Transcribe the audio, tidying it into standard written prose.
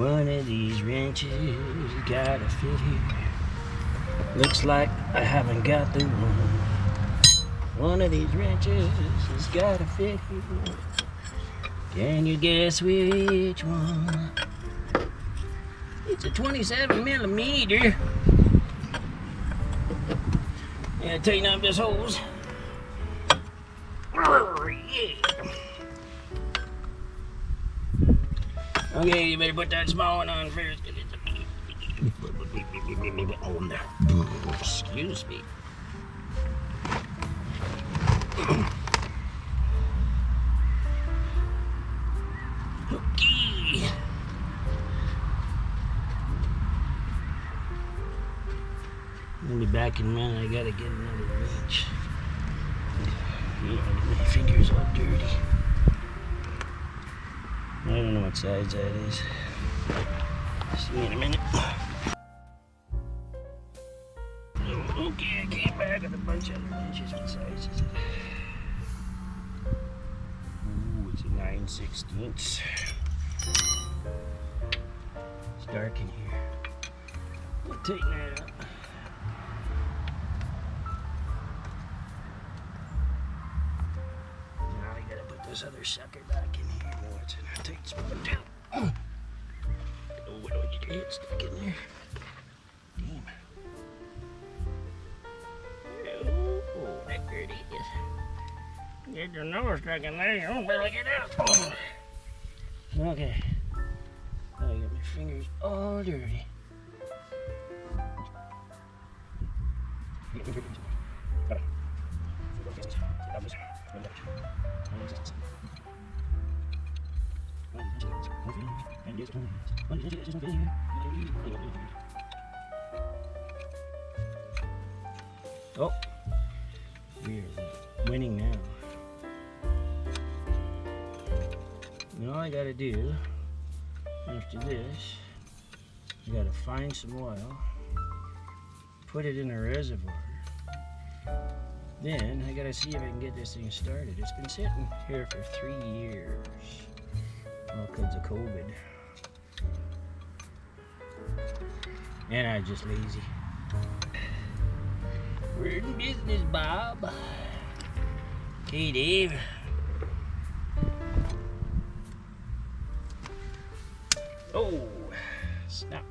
One of these wrenches gotta fit here. Looks like I haven't got the one. One of these wrenches has gotta fit here. Can you guess which one? It's a 27 millimeter. Yeah, tighten up this hose. Yeah. Okay, you better put that small one on first. On there. Excuse me. Okay. I'll be back in a minute. I gotta get another wrench. Yeah, my finger's all dirty. I don't know what size that is. See me in a minute. Oh, okay, I came back with a bunch of other wrenches. What size is it? Ooh, it's a 9/16. It's dark in here. I'll tighten that up. Now I gotta put this other sucker back in here. No, it's in a tight spot. Oh, what do I get your head stuck in there? Damn. Oh, that dirty is. Get your nose stuck in there, you don't barely get out. Oh. Okay. I got my fingers all dirty. Oh, we're winning now. And all I gotta do after this, I gotta find some oil, put it in a reservoir. Then I gotta see if I can get this thing started. It's been sitting here for 3 years, all because of COVID. And I'm just lazy. We're in business, Bob. Okay, Dave. Oh, snap.